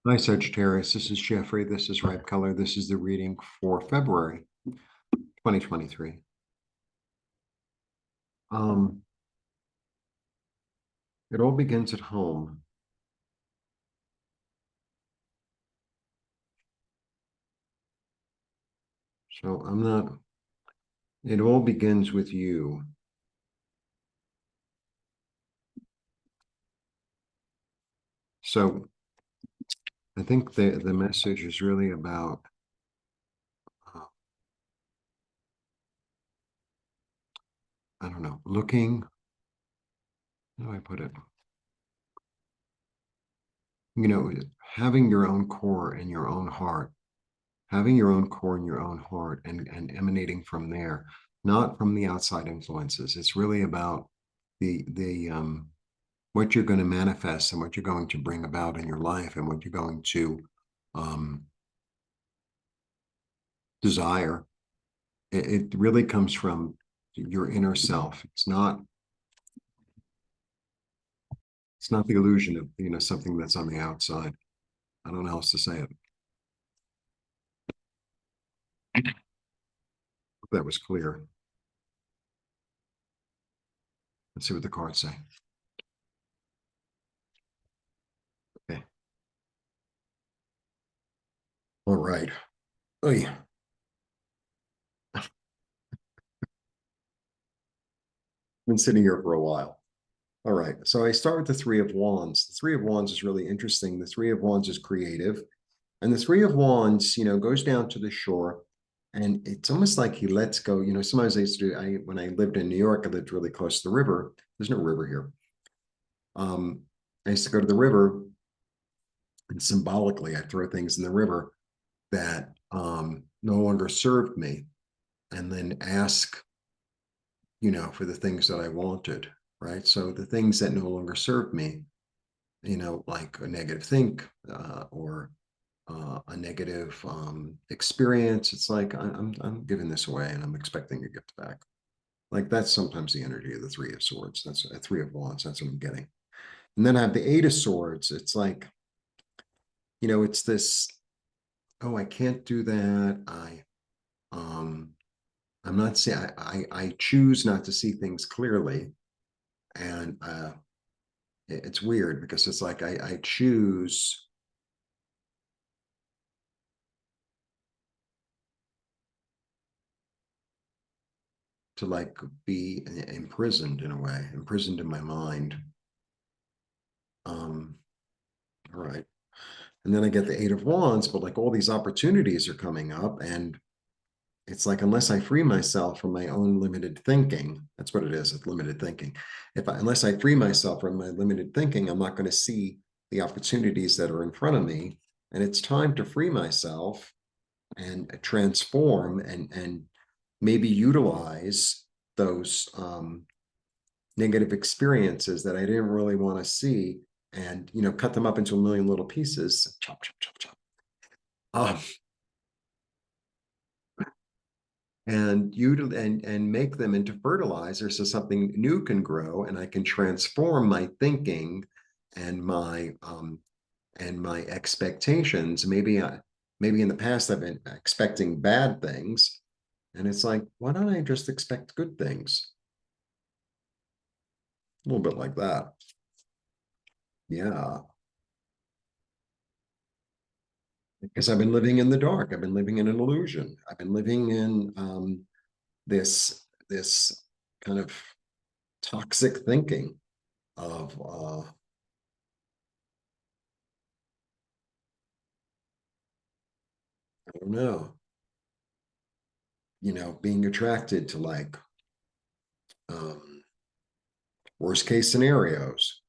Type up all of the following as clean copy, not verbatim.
Hi, Sagittarius. This is Jeffrey. This is Ripecolor. This is the reading for February 2023. Um, it all begins at home. So I'm not, it all begins with you. So I think the message is really about, uh, I don't know, looking, how do I put it? You know, having your own core and your own heart, having your own core and your own heart and emanating from there, not from the outside influences. It's really about the what you're going to manifest and what you're going to bring about in your life and what you're going to um, desire. It really comes from your inner self. It's not the illusion of something that's on the outside. I don't know how else to say it. Hope that was clear. Let's see what the cards say. Okay. All right. Oh yeah. Been sitting here for a while. All right. So I start with the Three of Wands. The Three of Wands is really interesting. The Three of Wands is creative. And the Three of Wands, goes down to the shore, and it's almost like he lets go. Sometimes I used to do. When I lived in New York, I lived really close to the river. There's no river here. Um, I used to go to the river, and symbolically, I throw things in the river that no longer served me, and then ask, for the things that I wanted. Right. So the things that no longer served me, like a negative think or a negative experience. It's like I'm giving this away and I'm expecting a gift back. Like that's sometimes the energy of the Three of Swords. That's a Three of Wands. That's what I'm getting. And then I have the Eight of Swords. It's like, it's this. Oh, I can't do that. Um, I'm not saying I choose not to see things clearly, and it's weird because it's like I choose to like be imprisoned in a way, imprisoned in my mind. Um, all right. And then I get the Eight of Wands, but like all these opportunities are coming up. And it's like, unless I free myself from my own limited thinking, that's what it is, it's limited thinking. Unless I free myself from my limited thinking, I'm not going to see the opportunities that are in front of me. And it's time to free myself and transform and maybe utilize those negative experiences that I didn't really want to see and cut them up into a million little pieces, chop, chop, chop, chop. Um, and make them into fertilizer so something new can grow and I can transform my thinking and my expectations. Maybe in the past I've been expecting bad things, and it's like, why don't I just expect good things? A little bit like that. Yeah. Because I've been living in the dark. I've been living in an illusion. I've been living in this kind of toxic thinking of I don't know, being attracted to like um, worst case scenarios.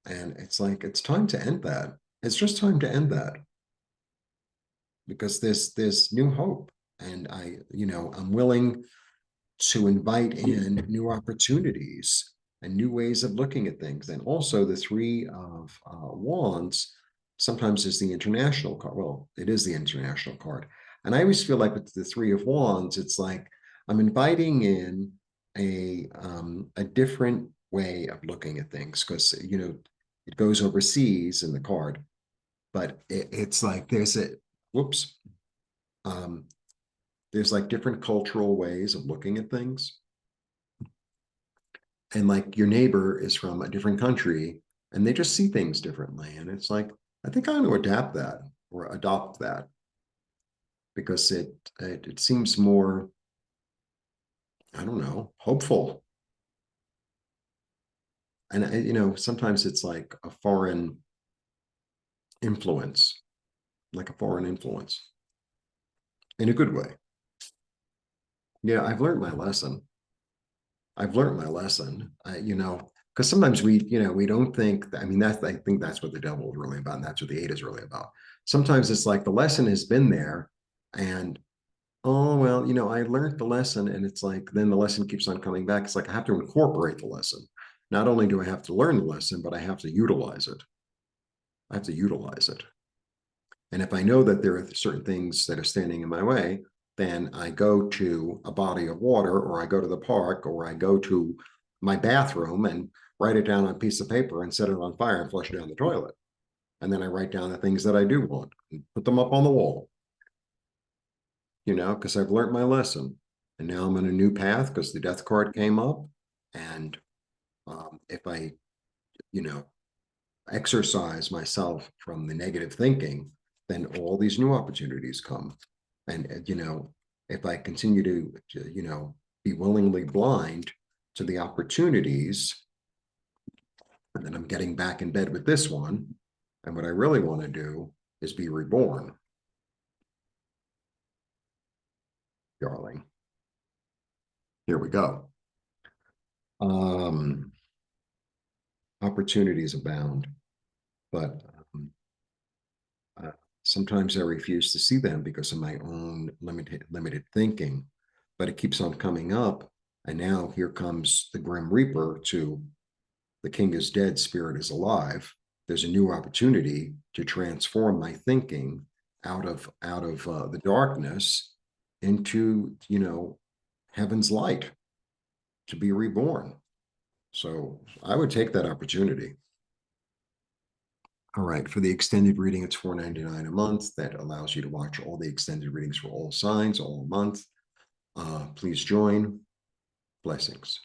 And it's like it's time to end that. It's just time to end that because there's new hope, and I'm willing to invite in new opportunities and new ways of looking at things. And also the Three of Wands sometimes is the international card. Well, it is the international card. And I always feel like with the Three of Wands, it's like I'm inviting in a different way of looking at things because it goes overseas in the card. but it's like there's a whoops. Um, there's like different cultural ways of looking at things. And like your neighbor is from a different country and they just see things differently. And it's like, I think I'm going to adapt that or adopt that because it seems more, I don't know, hopeful. And you know, sometimes it's like a foreign influence, like a foreign influence in a good way. Yeah, I've learned my lesson. I've learned my lesson. You know, because sometimes we don't think. I mean, I think that's what the devil is really about, and that's what the eight is really about. Sometimes it's like the lesson has been there, and oh well, I learned the lesson, and it's like then the lesson keeps on coming back. It's like I have to incorporate the lesson. Not only do I have to learn the lesson, but I have to utilize it. I have to utilize it. And if I know that there are certain things that are standing in my way, then I go to a body of water, or I go to the park, or I go to my bathroom and write it down on a piece of paper and set it on fire and flush it down the toilet. And then I write down the things that I do want and put them up on the wall, because I've learned my lesson. And now I'm on a new path because the death card came up. And if I, you know, exercise myself from the negative thinking, then all these new opportunities come. And if I continue to be willingly blind to the opportunities, and then I'm getting back in bed with this one. And what I really want to do is be reborn, darling. Here we go. Um, Opportunities abound, but uh, sometimes I refuse to see them because of my own limited thinking. But it keeps on coming up, and now here comes the Grim Reaper to the king is dead, spirit is alive. There's a new opportunity to transform my thinking out of the darkness into heaven's light, to be reborn. So I would take that opportunity. All right, for the extended reading, it's $4.99 a month. That allows you to watch all the extended readings for all signs all month. Please join. Blessings.